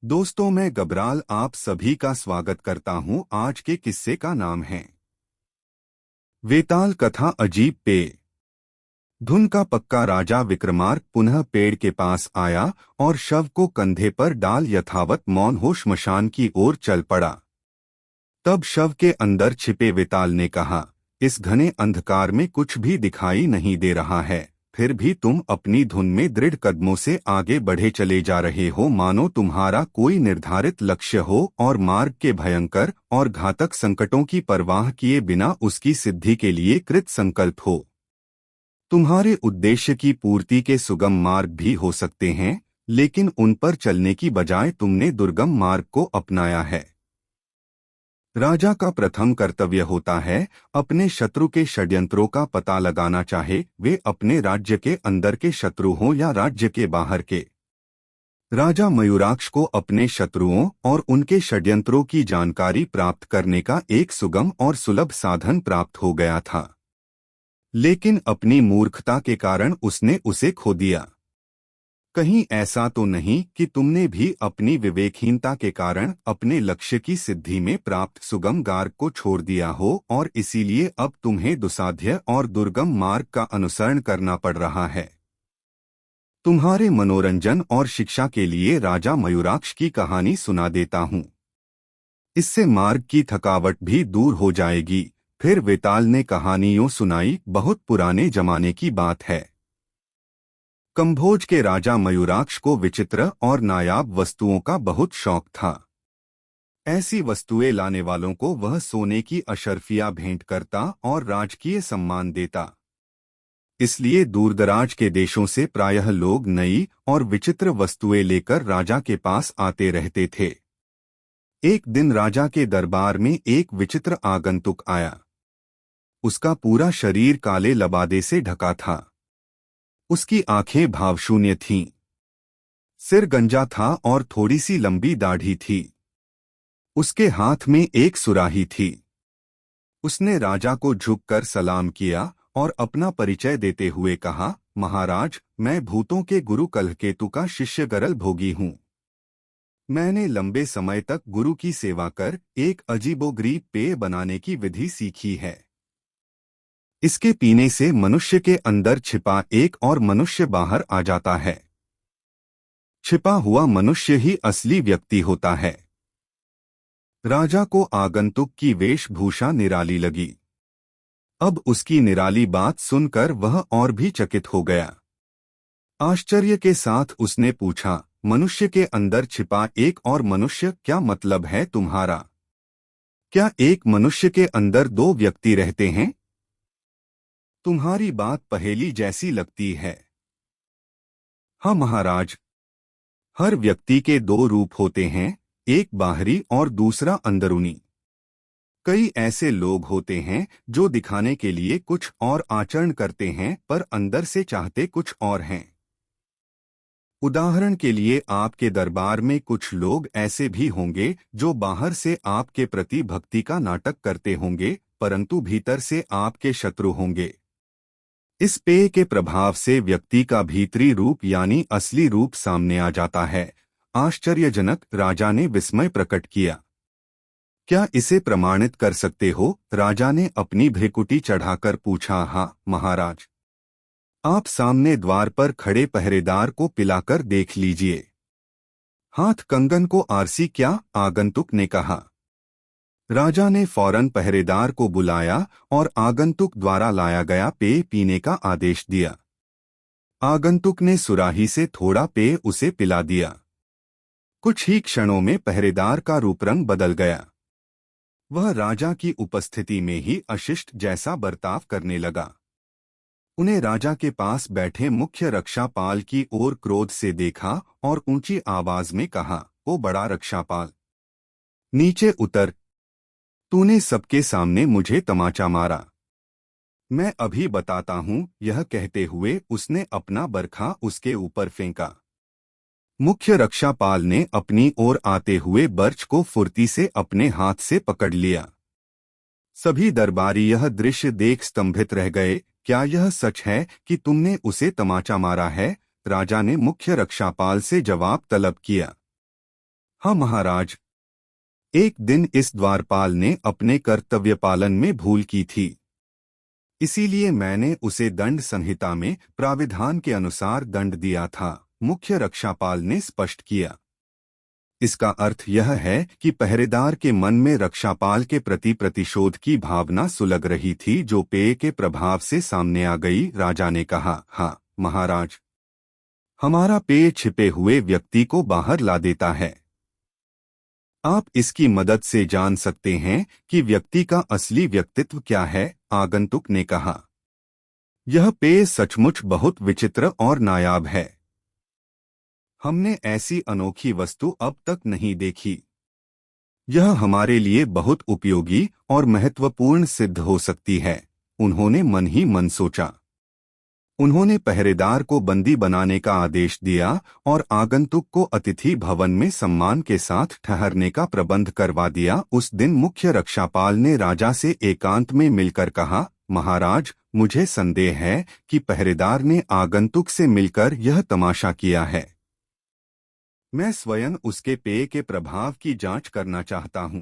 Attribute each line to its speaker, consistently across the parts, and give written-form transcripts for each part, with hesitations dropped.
Speaker 1: दोस्तों, मैं गबराल आप सभी का स्वागत करता हूं। आज के किस्से का नाम है वेताल कथा अजीब पेय। धुन का पक्का राजा विक्रमार्क पुनः पेड़ के पास आया और शव को कंधे पर डाल यथावत मौन हो श्मशान की ओर चल पड़ा। तब शव के अंदर छिपे वेताल ने कहा, इस घने अंधकार में कुछ भी दिखाई नहीं दे रहा है, फिर भी तुम अपनी धुन में दृढ़ कदमों से आगे बढ़े चले जा रहे हो, मानो तुम्हारा कोई निर्धारित लक्ष्य हो और मार्ग के भयंकर और घातक संकटों की परवाह किए बिना उसकी सिद्धि के लिए कृत संकल्प हो। तुम्हारे उद्देश्य की पूर्ति के सुगम मार्ग भी हो सकते हैं, लेकिन उन पर चलने की बजाय तुमने दुर्गम मार्ग को अपनाया है। राजा का प्रथम कर्तव्य होता है अपने शत्रु के षड्यंत्रों का पता लगाना, चाहे वे अपने राज्य के अंदर के शत्रु हों या राज्य के बाहर के। राजा मयूराक्ष को अपने शत्रुओं और उनके षड्यंत्रों की जानकारी प्राप्त करने का एक सुगम और सुलभ साधन प्राप्त हो गया था, लेकिन अपनी मूर्खता के कारण उसने उसे खो दिया। कहीं ऐसा तो नहीं कि तुमने भी अपनी विवेकहीनता के कारण अपने लक्ष्य की सिद्धि में प्राप्त सुगम मार्ग को छोड़ दिया हो और इसीलिए अब तुम्हें दुसाध्य और दुर्गम मार्ग का अनुसरण करना पड़ रहा है। तुम्हारे मनोरंजन और शिक्षा के लिए राजा मयूराक्ष की कहानी सुना देता हूँ। इससे मार्ग की थकावट भी दूर हो जाएगी। फिर वेताल ने कहानियों सुनाई। बहुत पुराने जमाने की बात है। कंभोज के राजा मयूराक्ष को विचित्र और नायाब वस्तुओं का बहुत शौक था। ऐसी वस्तुएं लाने वालों को वह सोने की अशर्फियां भेंट करता और राजकीय सम्मान देता। इसलिए दूरदराज के देशों से प्रायः लोग नई और विचित्र वस्तुएं लेकर राजा के पास आते रहते थे। एक दिन राजा के दरबार में एक विचित्र आगंतुक आया। उसका पूरा शरीर काले लबादे से ढका था। उसकी आंखें भावशून्य थीं। सिर गंजा था और थोड़ी सी लंबी दाढ़ी थी। उसके हाथ में एक सुराही थी। उसने राजा को झुककर सलाम किया और अपना परिचय देते हुए कहा, महाराज, मैं भूतों के गुरु कलकेतु का शिष्य गरल भोगी हूँ। मैंने लंबे समय तक गुरु की सेवा कर एक अजीबोगरीब पेय बनाने की विधि सीखी है। इसके पीने से मनुष्य के अंदर छिपा एक और मनुष्य बाहर आ जाता है। छिपा हुआ मनुष्य ही असली व्यक्ति होता है। राजा को आगंतुक की वेशभूषा निराली लगी। अब उसकी निराली बात सुनकर वह और भी चकित हो गया। आश्चर्य के साथ उसने पूछा, मनुष्य के अंदर छिपा एक और मनुष्य, क्या मतलब है तुम्हारा? क्या एक मनुष्य के अंदर दो व्यक्ति रहते हैं? तुम्हारी बात पहेली जैसी लगती है। हाँ महाराज, हर व्यक्ति के दो रूप होते हैं, एक बाहरी और दूसरा अंदरूनी। कई ऐसे लोग होते हैं जो दिखाने के लिए कुछ और आचरण करते हैं, पर अंदर से चाहते कुछ और हैं। उदाहरण के लिए आपके दरबार में कुछ लोग ऐसे भी होंगे जो बाहर से आपके प्रति भक्ति का नाटक करते होंगे, परंतु भीतर से आपके शत्रु होंगे। इस पेय के प्रभाव से व्यक्ति का भीतरी रूप यानी असली रूप सामने आ जाता है। आश्चर्यजनक, राजा ने विस्मय प्रकट किया। क्या इसे प्रमाणित कर सकते हो? राजा ने अपनी भ्रिकुटी चढ़ाकर पूछा। हाँ महाराज, आप सामने द्वार पर खड़े पहरेदार को पिलाकर देख लीजिए। हाथ कंगन को आरसी क्या? आगंतुक ने कहा। राजा ने फौरन पहरेदार को बुलाया और आगंतुक द्वारा लाया गया पेय पीने का आदेश दिया। आगंतुक ने सुराही से थोड़ा पेय उसे पिला दिया। कुछ ही क्षणों में पहरेदार का रूपरंग बदल गया। वह राजा की उपस्थिति में ही अशिष्ट जैसा बर्ताव करने लगा। उन्हें राजा के पास बैठे मुख्य रक्षापाल की ओर क्रोध से देखा और ऊंची आवाज में कहा, ओ बड़ा रक्षापाल, नीचे उतर। तूने सबके सामने मुझे तमाचा मारा। मैं अभी बताता हूँ। यह कहते हुए उसने अपना बरखा उसके ऊपर फेंका। मुख्य रक्षापाल ने अपनी ओर आते हुए बर्च को फुर्ती से अपने हाथ से पकड़ लिया। सभी दरबारी यह दृश्य देख स्तंभित रह गए। क्या यह सच है कि तुमने उसे तमाचा मारा है? राजा ने मुख्य रक्षापाल से जवाब तलब किया। हाँ महाराज। एक दिन इस द्वारपाल ने अपने कर्तव्य पालन में भूल की थी, इसीलिए मैंने उसे दंड संहिता में प्राविधान के अनुसार दंड दिया था, मुख्य रक्षापाल ने स्पष्ट किया। इसका अर्थ यह है कि पहरेदार के मन में रक्षापाल के प्रति प्रतिशोध की भावना सुलग रही थी, जो पेय के प्रभाव से सामने आ गई। राजा ने कहा, हाँ महाराज, हमारा पेय छिपे हुए व्यक्ति को बाहर ला देता है। आप इसकी मदद से जान सकते हैं कि व्यक्ति का असली व्यक्तित्व क्या है, आगंतुक ने कहा। यह पेय सचमुच बहुत विचित्र और नायाब है। हमने ऐसी अनोखी वस्तु अब तक नहीं देखी। यह हमारे लिए बहुत उपयोगी और महत्वपूर्ण सिद्ध हो सकती है, उन्होंने मन ही मन सोचा। उन्होंने पहरेदार को बंदी बनाने का आदेश दिया और आगंतुक को अतिथि भवन में सम्मान के साथ ठहरने का प्रबंध करवा दिया। उस दिन मुख्य रक्षापाल ने राजा से एकांत में मिलकर कहा, महाराज, मुझे संदेह है कि पहरेदार ने आगंतुक से मिलकर यह तमाशा किया है। मैं स्वयं उसके पेय के प्रभाव की जांच करना चाहता हूं।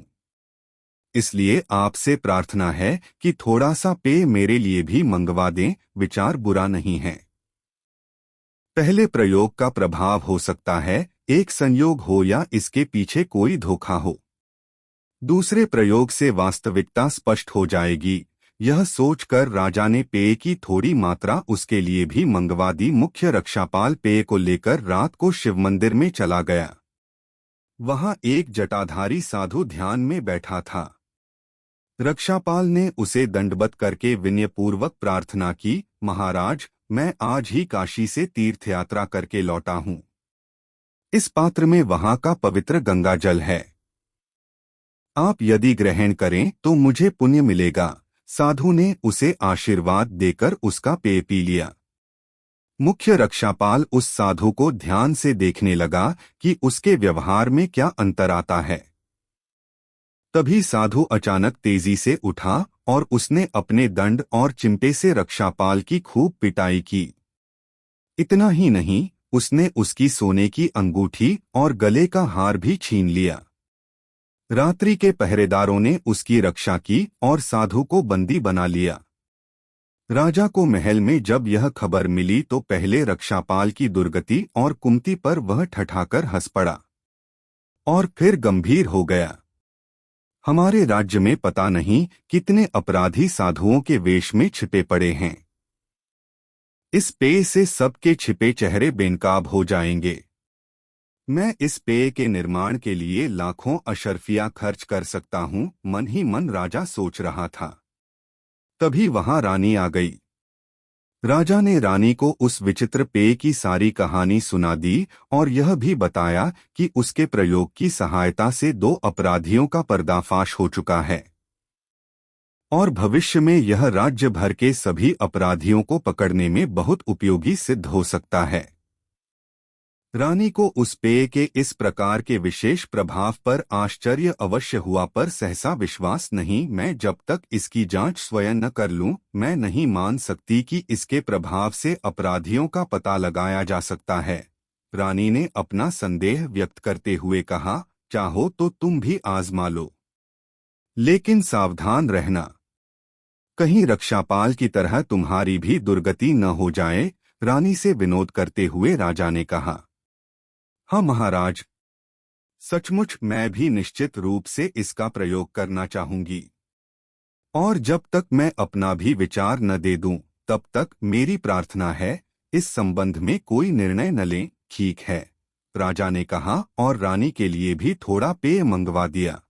Speaker 1: इसलिए आपसे प्रार्थना है कि थोड़ा सा पेय मेरे लिए भी मंगवा दें। विचार बुरा नहीं है। पहले प्रयोग का प्रभाव हो सकता है एक संयोग हो या इसके पीछे कोई धोखा हो। दूसरे प्रयोग से वास्तविकता स्पष्ट हो जाएगी। यह सोचकर राजा ने पेय की थोड़ी मात्रा उसके लिए भी मंगवा दी। मुख्य रक्षापाल पेय को लेकर रात को शिव मंदिर में चला गया। वहां एक जटाधारी साधु ध्यान में बैठा था। रक्षापाल ने उसे दंडवत करके विनयपूर्वक प्रार्थना की, महाराज, मैं आज ही काशी से तीर्थ यात्रा करके लौटा हूं। इस पात्र में वहां का पवित्र गंगा जल है। आप यदि ग्रहण करें तो मुझे पुण्य मिलेगा। साधु ने उसे आशीर्वाद देकर उसका पेय पी लिया। मुख्य रक्षापाल उस साधु को ध्यान से देखने लगा कि उसके व्यवहार में क्या अंतर आता है। तभी साधु अचानक तेजी से उठा और उसने अपने दंड और चिमटे से रक्षापाल की खूब पिटाई की। इतना ही नहीं, उसने उसकी सोने की अंगूठी और गले का हार भी छीन लिया। रात्रि के पहरेदारों ने उसकी रक्षा की और साधु को बंदी बना लिया। राजा को महल में जब यह खबर मिली तो पहले रक्षापाल की दुर्गति और कुमति पर वह ठठाकर हंस पड़ा और फिर गंभीर हो गया। हमारे राज्य में पता नहीं कितने अपराधी साधुओं के वेश में छिपे पड़े हैं। इस पेय से सबके छिपे चेहरे बेनकाब हो जाएंगे। मैं इस पेय के निर्माण के लिए लाखों अशर्फिया खर्च कर सकता हूं, मन ही मन राजा सोच रहा था। तभी वहां रानी आ गई। राजा ने रानी को उस विचित्र पेय की सारी कहानी सुना दी और यह भी बताया कि उसके प्रयोग की सहायता से 2 अपराधियों का पर्दाफाश हो चुका है और भविष्य में यह राज्य भर के सभी अपराधियों को पकड़ने में बहुत उपयोगी सिद्ध हो सकता है। रानी को उस पेय के इस प्रकार के विशेष प्रभाव पर आश्चर्य अवश्य हुआ, पर सहसा विश्वास नहीं। मैं जब तक इसकी जांच स्वयं न कर लूं, मैं नहीं मान सकती कि इसके प्रभाव से अपराधियों का पता लगाया जा सकता है। रानी ने अपना संदेह व्यक्त करते हुए कहा, चाहो तो तुम भी आजमा लो, लेकिन सावधान रहना, कहीं रक्षापाल की तरह तुम्हारी भी दुर्गति न हो जाए। रानी से विनोद करते हुए राजा ने कहा, हाँ महाराज, सचमुच मैं भी निश्चित रूप से इसका प्रयोग करना चाहूंगी, और जब तक मैं अपना भी विचार न दे दूं, तब तक मेरी प्रार्थना है इस संबंध में कोई निर्णय न लें। ठीक है, राजा ने कहा और रानी के लिए भी थोड़ा पेय मंगवा दिया।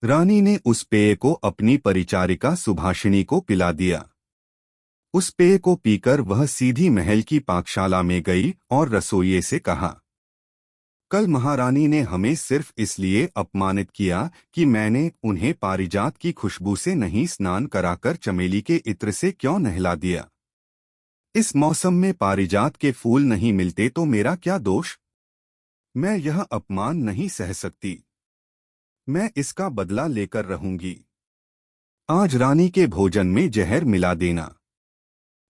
Speaker 1: रानी ने उस पेय को अपनी परिचारिका सुभाषिनी को पिला दिया। उस पेय को पीकर वह सीधी महल की पाकशाला में गई और रसोइये से कहा, कल महारानी ने हमें सिर्फ इसलिए अपमानित किया कि मैंने उन्हें पारिजात की खुशबू से नहीं स्नान कराकर चमेली के इत्र से क्यों नहला दिया। इस मौसम में पारिजात के फूल नहीं मिलते तो मेरा क्या दोष। मैं यह अपमान नहीं सह सकती। मैं इसका बदला लेकर रहूंगी। आज रानी के भोजन में जहर मिला देना।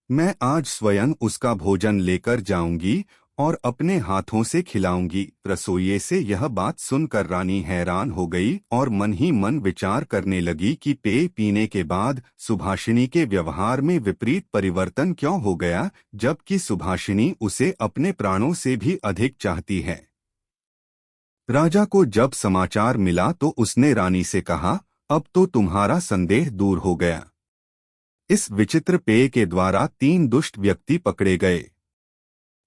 Speaker 1: मैं आज स्वयं उसका भोजन लेकर जाऊंगी और अपने हाथों से खिलाऊंगी। रसोइये से यह बात सुनकर रानी हैरान हो गई और मन ही मन विचार करने लगी कि पेय पीने के बाद सुभाषिनी के व्यवहार में विपरीत परिवर्तन क्यों हो गया, जबकि सुभाषिनी उसे अपने प्राणों से भी अधिक चाहती है। राजा को जब समाचार मिला तो उसने रानी से कहा, अब तो तुम्हारा संदेह दूर हो गया। इस विचित्र पेय के द्वारा 3 दुष्ट व्यक्ति पकड़े गए।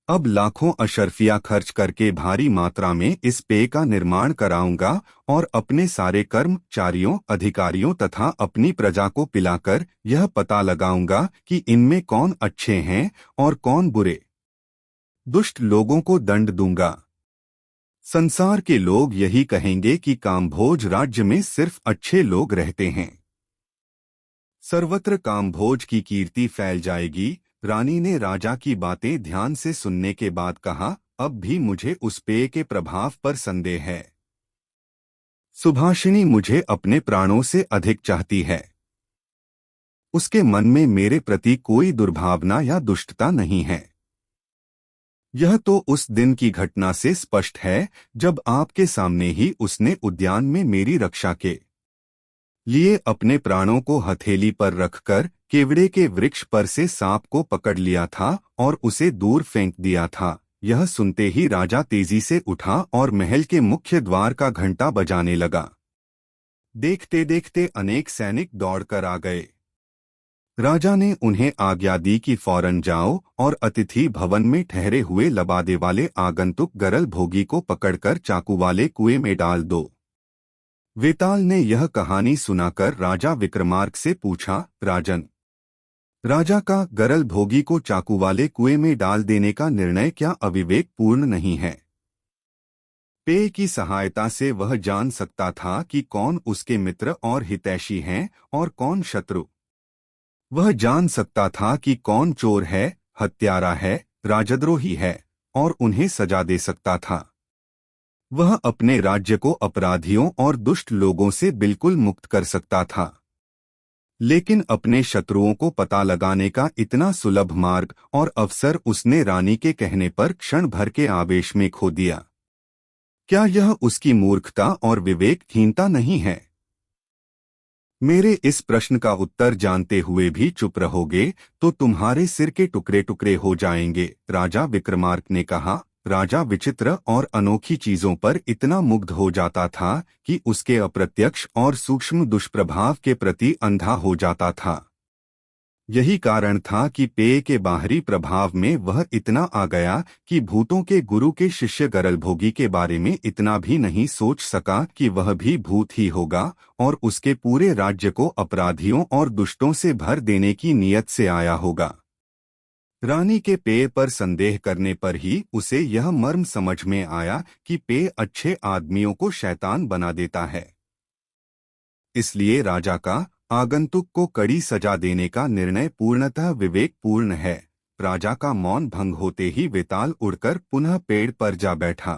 Speaker 1: अब लाखों अशर्फिया खर्च करके भारी मात्रा में इस पेय का निर्माण कराऊंगा और अपने सारे कर्मचारियों, अधिकारियों तथा अपनी प्रजा को पिलाकर यह पता लगाऊंगा कि इनमें कौन अच्छे हैं और कौन बुरे। दुष्ट लोगों को दंड दूंगा। संसार के लोग यही कहेंगे कि कामभोज राज्य में सिर्फ अच्छे लोग रहते हैं। सर्वत्र कामभोज की कीर्ति फैल जाएगी। रानी ने राजा की बातें ध्यान से सुनने के बाद कहा, अब भी मुझे उस पेय के प्रभाव पर संदेह है। सुभाषिनी मुझे अपने प्राणों से अधिक चाहती है। उसके मन में मेरे प्रति कोई दुर्भावना या दुष्टता नहीं है। यह तो उस दिन की घटना से स्पष्ट है जब आपके सामने ही उसने उद्यान में मेरी रक्षा के लिए अपने प्राणों को हथेली पर रखकर केवड़े के वृक्ष पर से सांप को पकड़ लिया था और उसे दूर फेंक दिया था। यह सुनते ही राजा तेजी से उठा और महल के मुख्य द्वार का घंटा बजाने लगा। देखते देखते अनेक सैनिक दौड़कर आ गए। राजा ने उन्हें आज्ञा दी कि फौरन जाओ और अतिथि भवन में ठहरे हुए लबादे वाले आगंतुक गरल भोगी को पकड़कर चाकू वाले कुएं में डाल दो। वेताल ने यह कहानी सुनाकर राजा विक्रमार्क से पूछा, राजन, राजा का गरल भोगी को चाकू वाले कुएं में डाल देने का निर्णय क्या अविवेकपूर्ण नहीं है? पेय की सहायता से वह जान सकता था कि कौन उसके मित्र और हितैषी हैं और कौन शत्रु। वह जान सकता था कि कौन चोर है, हत्यारा है, राजद्रोही है और उन्हें सजा दे सकता था। वह अपने राज्य को अपराधियों और दुष्ट लोगों से बिल्कुल मुक्त कर सकता था। लेकिन अपने शत्रुओं को पता लगाने का इतना सुलभ मार्ग और अवसर उसने रानी के कहने पर क्षण भर के आवेश में खो दिया। क्या यह उसकी मूर्खता और विवेकहीनता नहीं है? मेरे इस प्रश्न का उत्तर जानते हुए भी चुप रहोगे तो तुम्हारे सिर के टुकड़े टुकड़े हो जाएंगे, राजा विक्रमार्क ने कहा। राजा विचित्र और अनोखी चीजों पर इतना मुग्ध हो जाता था कि उसके अप्रत्यक्ष और सूक्ष्म दुष्प्रभाव के प्रति अंधा हो जाता था। यही कारण था कि पेय के बाहरी प्रभाव में वह इतना आ गया कि भूतों के गुरु के शिष्य गरलभोगी के बारे में इतना भी नहीं सोच सका कि वह भी भूत ही होगा और उसके पूरे राज्य को अपराधियों और दुष्टों से भर देने की नीयत से आया होगा। रानी के पेय पर संदेह करने पर ही उसे यह मर्म समझ में आया कि पेय अच्छे आदमियों को शैतान बना देता है। इसलिए राजा का आगंतुक को कड़ी सजा देने का निर्णय पूर्णतः विवेकपूर्ण है। राजा का मौन भंग होते ही वेताल उड़कर पुनः पेड़ पर जा बैठा।